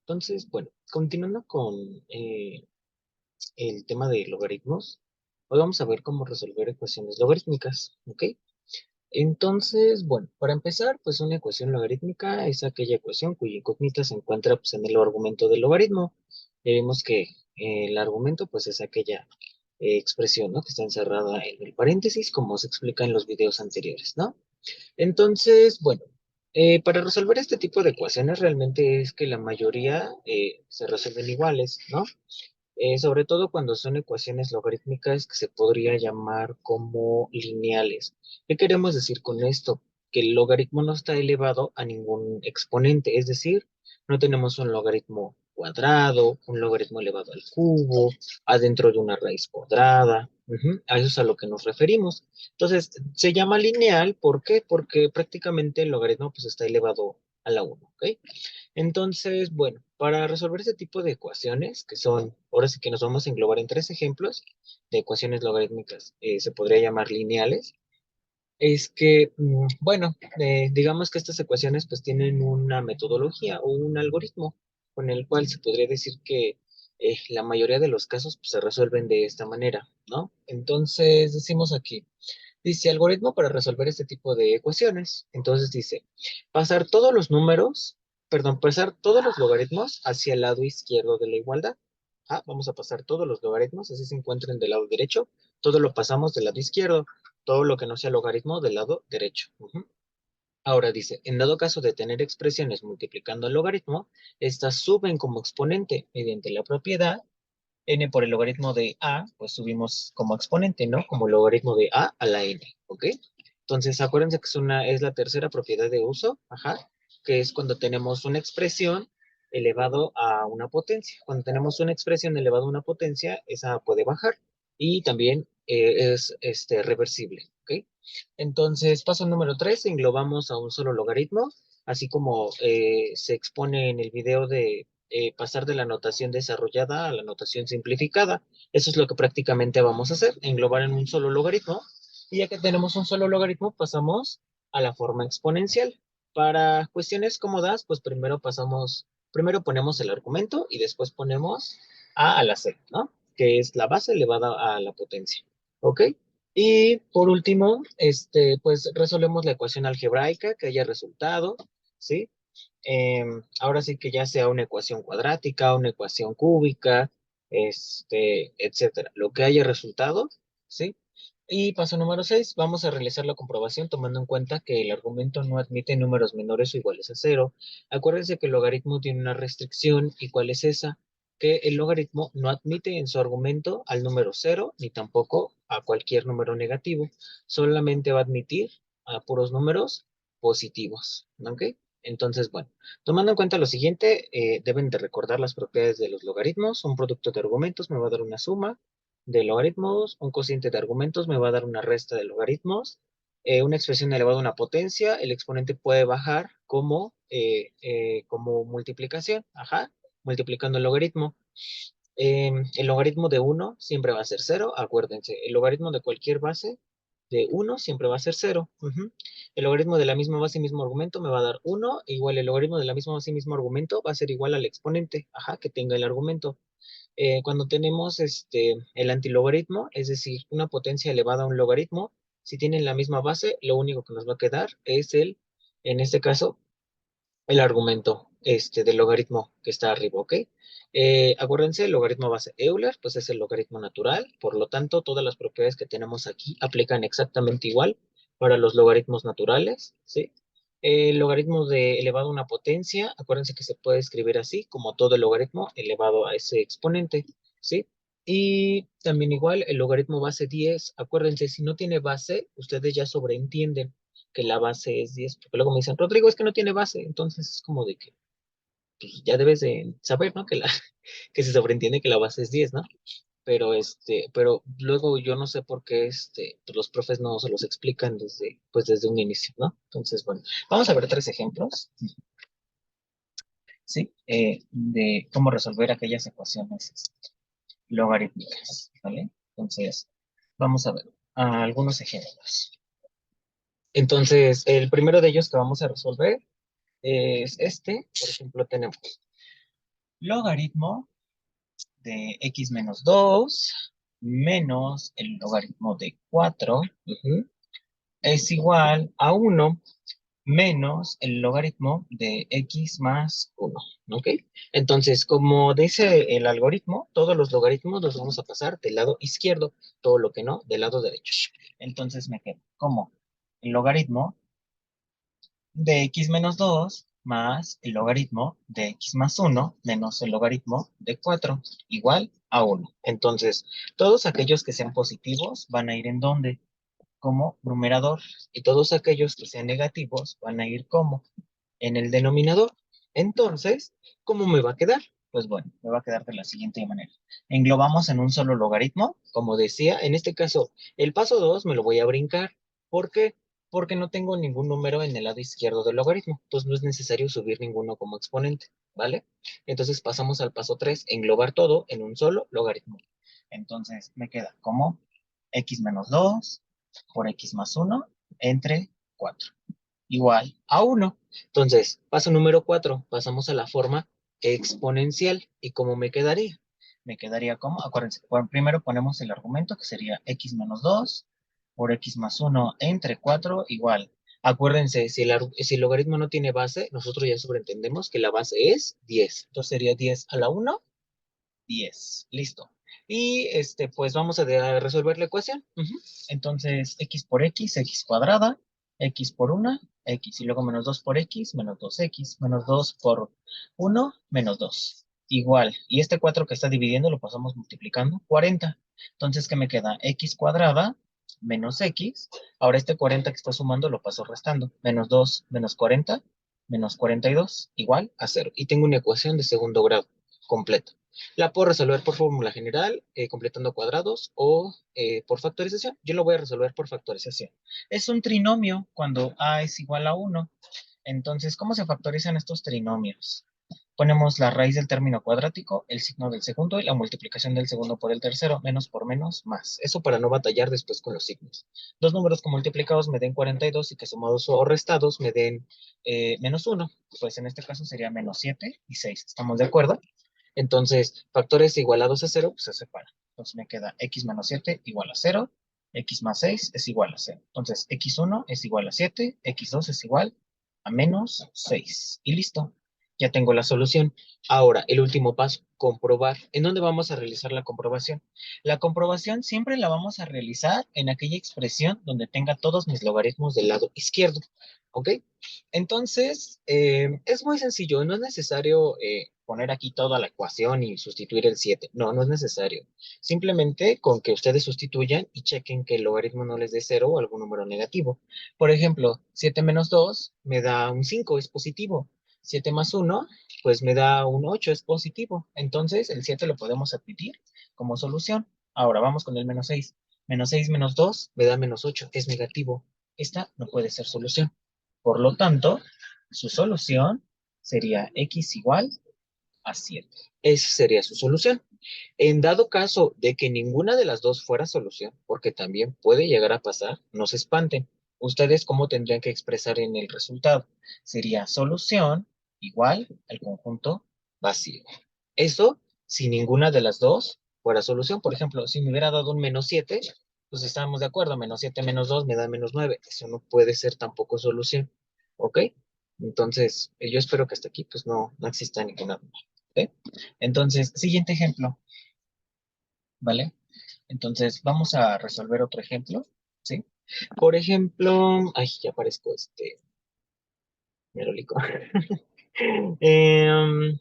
Entonces, bueno, continuando con el tema de logaritmos, hoy vamos a ver cómo resolver ecuaciones logarítmicas, ¿ok? Entonces, bueno, para empezar, pues una ecuación logarítmica es aquella ecuación cuya incógnita se encuentra pues, en el argumento del logaritmo. Vemos que el argumento pues es aquella expresión, ¿no? Que está encerrada en el paréntesis, como se explica en los videos anteriores, ¿no? Entonces, bueno, para resolver este tipo de ecuaciones realmente es que la mayoría se resuelven iguales, ¿no? Sobre todo cuando son ecuaciones logarítmicas que se podría llamar como lineales. ¿Qué queremos decir con esto? Que el logaritmo no está elevado a ningún exponente, es decir, no tenemos un logaritmo cuadrado, un logaritmo elevado al cubo, adentro de una raíz cuadrada. A eso es a lo que nos referimos. Entonces, se llama lineal, ¿por qué? Porque prácticamente el logaritmo pues está elevado a la 1, ¿ok? Entonces, bueno, para resolver este tipo de ecuaciones, que son, ahora sí que nos vamos a englobar en tres ejemplos de ecuaciones logarítmicas, se podría llamar lineales, es que, bueno, digamos que estas ecuaciones pues tienen una metodología o un algoritmo con el cual se podría decir que la mayoría de los casos pues, se resuelven de esta manera, ¿no? Entonces, decimos aquí, dice algoritmo para resolver este tipo de ecuaciones. Entonces dice, pasar todos los números, perdón, pasar todos los logaritmos hacia el lado izquierdo de la igualdad. Vamos a pasar todos los logaritmos, así se encuentran del lado derecho. Todo lo pasamos del lado izquierdo, todo lo que no sea logaritmo del lado derecho. Ahora dice, en dado caso de tener expresiones multiplicando el logaritmo, estas suben como exponente mediante la propiedad n por el logaritmo de a, pues subimos como exponente, ¿no? Como logaritmo de a la n, ¿ok? Entonces, acuérdense que es la tercera propiedad de uso, que es cuando tenemos una expresión elevado a una potencia. Cuando tenemos una expresión elevada a una potencia, esa puede bajar y también es reversible, ¿ok? Entonces, paso número 3, englobamos a un solo logaritmo, así como se expone en el video de pasar de la notación desarrollada a la notación simplificada. Eso es lo que prácticamente vamos a hacer, englobar en un solo logaritmo. Y ya que tenemos un solo logaritmo, pasamos a la forma exponencial. Para cuestiones cómodas, pues primero ponemos el argumento y después ponemos a la c, ¿no? Que es la base elevada a la potencia. ¿Ok? Y por último, pues resolvemos la ecuación algebraica que haya resultado, ¿sí? Ahora sí que ya sea una ecuación cuadrática, una ecuación cúbica, etcétera. Lo que haya resultado, ¿sí? Y paso número 6, vamos a realizar la comprobación tomando en cuenta que el argumento no admite números menores o iguales a cero. Acuérdense que el logaritmo tiene una restricción, ¿y cuál es esa? Que el logaritmo no admite en su argumento al número cero, ni tampoco a cualquier número negativo. Solamente va a admitir a puros números positivos, ¿ok? Entonces, bueno, tomando en cuenta lo siguiente, deben de recordar las propiedades de los logaritmos. Un producto de argumentos me va a dar una suma de logaritmos, un cociente de argumentos me va a dar una resta de logaritmos, una expresión elevada a una potencia, el exponente puede bajar como multiplicación, multiplicando el logaritmo. El logaritmo de uno siempre va a ser cero, acuérdense, el logaritmo de cualquier base de uno siempre va a ser cero. El logaritmo de la misma base y mismo argumento me va a dar uno, igual el logaritmo de la misma base y mismo argumento va a ser igual al exponente, que tenga el argumento. Cuando tenemos el antilogaritmo, es decir, una potencia elevada a un logaritmo, si tienen la misma base, lo único que nos va a quedar es en este caso, el argumento del logaritmo que está arriba, ¿ok? Acuérdense, el logaritmo base Euler, pues es el logaritmo natural, por lo tanto, todas las propiedades que tenemos aquí aplican exactamente igual para los logaritmos naturales, ¿sí? El logaritmo de elevado a una potencia, acuérdense que se puede escribir así, como todo el logaritmo elevado a ese exponente, ¿sí? Y también igual el logaritmo base 10, acuérdense, si no tiene base, ustedes ya sobreentienden que la base es 10 porque luego me dicen, Rodrigo, es que no tiene base, entonces es como de que pues, ya debes de saber, ¿no? Que se sobreentiende que la base es 10, ¿no? Pero luego yo no sé por qué pues, los profes no se los explican desde un inicio, ¿no? Entonces, bueno, vamos a ver tres ejemplos, ¿sí? De cómo resolver aquellas ecuaciones logarítmicas, ¿vale? Entonces, vamos a ver algunos ejemplos. Entonces, el primero de ellos que vamos a resolver es por ejemplo, tenemos logaritmo de x menos 2 menos el logaritmo de 4 es igual a 1 menos el logaritmo de x más 1, ¿ok? Entonces, como dice el algoritmo, todos los logaritmos los vamos a pasar del lado izquierdo, todo lo que no, del lado derecho. Entonces me quedo como el logaritmo de x menos 2 más el logaritmo de x más 1 menos el logaritmo de 4 igual a 1. Entonces, todos aquellos que sean positivos van a ir en donde como numerador y todos aquellos que sean negativos van a ir como en el denominador. Entonces, ¿cómo me va a quedar? Pues bueno, me va a quedar de la siguiente manera. Englobamos en un solo logaritmo, como decía, en este caso, el paso 2 me lo voy a brincar. ¿Por qué? Porque no tengo ningún número en el lado izquierdo del logaritmo, entonces no es necesario subir ninguno como exponente, ¿vale? Entonces pasamos al paso 3, englobar todo en un solo logaritmo. Entonces me queda como x menos 2 por x más 1 entre 4 igual a 1. Entonces, paso número 4, pasamos a la forma exponencial. ¿Y cómo me quedaría? Me quedaría como, acuérdense, primero ponemos el argumento que sería x menos 2 por x más 1 entre 4 igual. Acuérdense, si el logaritmo no tiene base, nosotros ya sobreentendemos que la base es 10. Entonces sería 10 a la 1, 10. Listo. Y pues vamos a resolver la ecuación. Entonces, x cuadrada, x por 1, x, y luego menos 2 por x, menos 2x, menos 2 por 1, menos 2. Igual. Y este 4 que está dividiendo lo pasamos multiplicando, 40. Entonces, ¿qué me queda? X cuadrada menos x. Ahora este 40 que está sumando lo paso restando. Menos 2 menos 40, menos 42, igual a 0. Y tengo una ecuación de segundo grado completa. La puedo resolver por fórmula general, completando cuadrados o por factorización. Yo lo voy a resolver por factorización. Es un trinomio cuando a es igual a 1. Entonces, ¿cómo se factorizan estos trinomios? Ponemos la raíz del término cuadrático, el signo del segundo y la multiplicación del segundo por el tercero, menos por menos, más. Eso para no batallar después con los signos. Dos números que multiplicados me den 42 y que sumados o restados me den menos 1. Pues en este caso sería menos 7 y 6. ¿Estamos de acuerdo? Entonces, factores igualados a 0, pues se separan. Entonces me queda x menos 7 igual a 0, x más 6 es igual a 0. Entonces, x1 es igual a 7, x2 es igual a menos 6. Y listo, ya tengo la solución. Ahora, el último paso, comprobar. ¿En dónde vamos a realizar la comprobación? La comprobación siempre la vamos a realizar en aquella expresión donde tenga todos mis logaritmos del lado izquierdo. ¿Ok? Entonces, es muy sencillo, no es necesario poner aquí toda la ecuación y sustituir el 7. No, no es necesario. Simplemente con que ustedes sustituyan y chequen que el logaritmo no les dé 0 o algún número negativo. Por ejemplo, 7 menos 2 me da un 5, es positivo. 7 más 1, pues me da un 8, es positivo. Entonces, el 7 lo podemos admitir como solución. Ahora, vamos con el menos 6. Menos 6 menos 2 me da menos 8, es negativo. Esta no puede ser solución. Por lo tanto, su solución sería x igual a 7. Esa sería su solución. En dado caso de que ninguna de las dos fuera solución, porque también puede llegar a pasar, no se espanten. ¿Ustedes cómo tendrían que expresar en el resultado? Sería solución igual al conjunto vacío. Eso si ninguna de las dos fuera solución. Por ejemplo, si me hubiera dado un menos 7, pues estábamos de acuerdo, menos 7 menos 2 me da menos 9. Eso no puede ser tampoco solución. ¿Ok? Entonces, yo espero que hasta aquí pues no exista ninguna duda. ¿Ok? Entonces, siguiente ejemplo, ¿vale? Entonces, vamos a resolver otro ejemplo, ¿sí? Por ejemplo, ay, ya aparezco merolico. Em,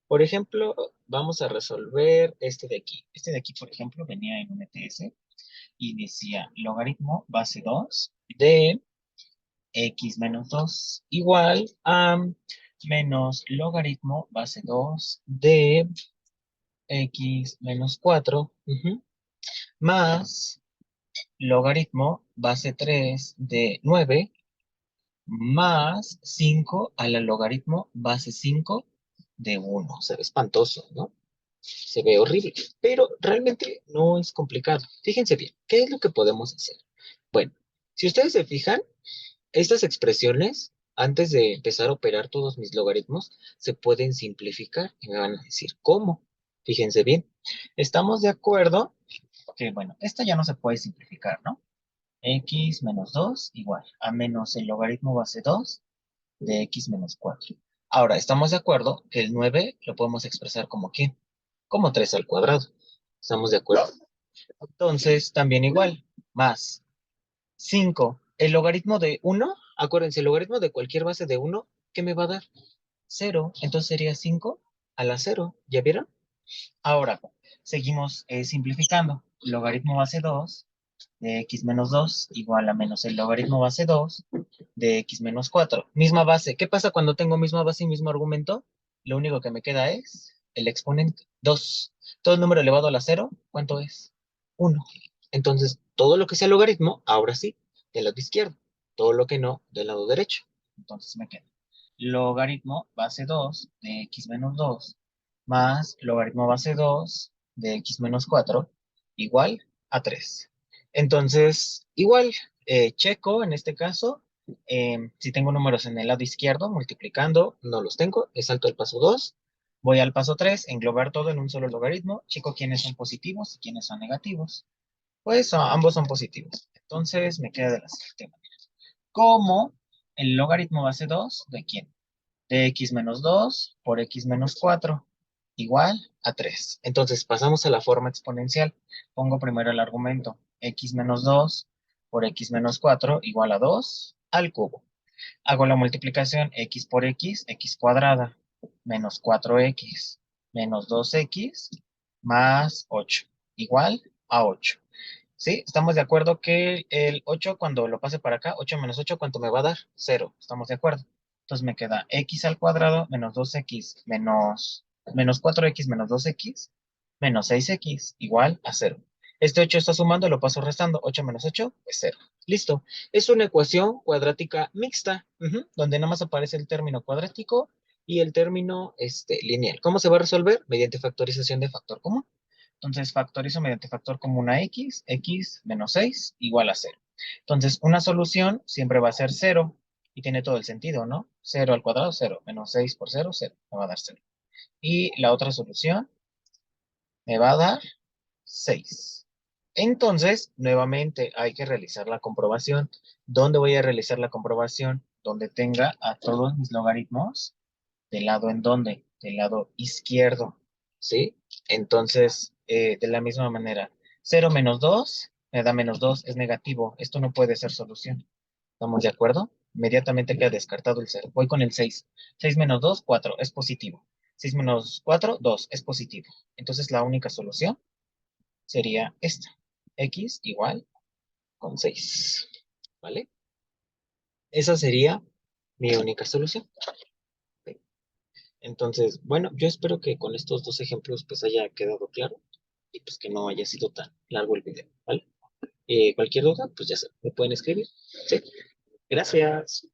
por ejemplo, vamos a resolver este de aquí. Este de aquí, por ejemplo, venía en un ETS y decía logaritmo base 2 de x menos 2 igual a menos logaritmo base 2 de x menos 4 más logaritmo base 3 de 9 más 5 a la logaritmo base 5 de 1. Se ve espantoso, ¿no? Se ve horrible, pero realmente no es complicado. Fíjense bien, ¿qué es lo que podemos hacer? Bueno, si ustedes se fijan, estas expresiones antes de empezar a operar todos mis logaritmos, se pueden simplificar. Y me van a decir, ¿cómo? Fíjense bien. Estamos de acuerdo que, bueno, esta ya no se puede simplificar, ¿no? X menos 2 igual a menos el logaritmo base 2 de x menos 4. Ahora, estamos de acuerdo que el 9 lo podemos expresar como ¿qué? Como 3 al cuadrado. ¿Estamos de acuerdo? Entonces, también igual, más 5. El logaritmo de 1, acuérdense, el logaritmo de cualquier base de 1, ¿qué me va a dar? 0. Entonces sería 5 a la 0. ¿Ya vieron? Ahora, seguimos simplificando. Logaritmo base 2 de x menos 2 igual a menos el logaritmo base 2 de x menos 4. Misma base. ¿Qué pasa cuando tengo misma base y mismo argumento? Lo único que me queda es el exponente 2. Todo número elevado a la 0, ¿cuánto es? 1. Entonces, todo lo que sea logaritmo, ahora sí, del lado izquierdo. Todo lo que no, del lado derecho. Entonces me queda logaritmo base 2 de x menos 2 más logaritmo base 2 de x menos 4 igual a 3. Entonces, igual, checo en este caso, si tengo números en el lado izquierdo, multiplicando, no los tengo, le salto el paso 2, voy al paso 3, englobar todo en un solo logaritmo, checo quiénes son positivos y quiénes son negativos. Pues ambos son positivos. Entonces me queda de la siguiente manera. ¿Cómo el logaritmo base 2 de quién? De x menos 2 por x menos 4 igual a 3. Entonces pasamos a la forma exponencial. Pongo primero el argumento x menos 2 por x menos 4 igual a 2 al cubo. Hago la multiplicación x por x cuadrada, menos 4x, menos 2x, más 8, igual a 8. ¿Sí? Estamos de acuerdo que el 8 cuando lo pase para acá, 8 menos 8, ¿cuánto me va a dar? 0. ¿Estamos de acuerdo? Entonces me queda x al cuadrado menos 2x menos 4x menos 2x menos 6x igual a 0. Este 8 está sumando, lo paso restando. 8 menos 8 es 0. Listo. Es una ecuación cuadrática mixta, donde nada más aparece el término cuadrático y el término lineal. ¿Cómo se va a resolver? Mediante factorización de factor común. Entonces factorizo mediante factor común a x menos 6 igual a 0. Entonces una solución siempre va a ser 0 y tiene todo el sentido, ¿no? 0 al cuadrado, 0, menos 6 por 0, 0, me va a dar 0. Y la otra solución me va a dar 6. Entonces, nuevamente hay que realizar la comprobación. ¿Dónde voy a realizar la comprobación? Donde tenga a todos mis logaritmos del lado en donde, del lado izquierdo, ¿sí? Entonces, de la misma manera, 0 menos 2 me da menos 2, es negativo. Esto no puede ser solución. ¿Estamos de acuerdo? Inmediatamente queda descartado el 0. Voy con el 6. 6 menos 2, 4, es positivo. 6 menos 4, 2, es positivo. Entonces, la única solución sería esta. X igual con 6. ¿Vale? Esa sería mi única solución. Entonces, bueno, yo espero que con estos dos ejemplos pues haya quedado claro y pues que no haya sido tan largo el video, ¿vale? Cualquier duda, pues ya saben, me pueden escribir. Sí. Gracias.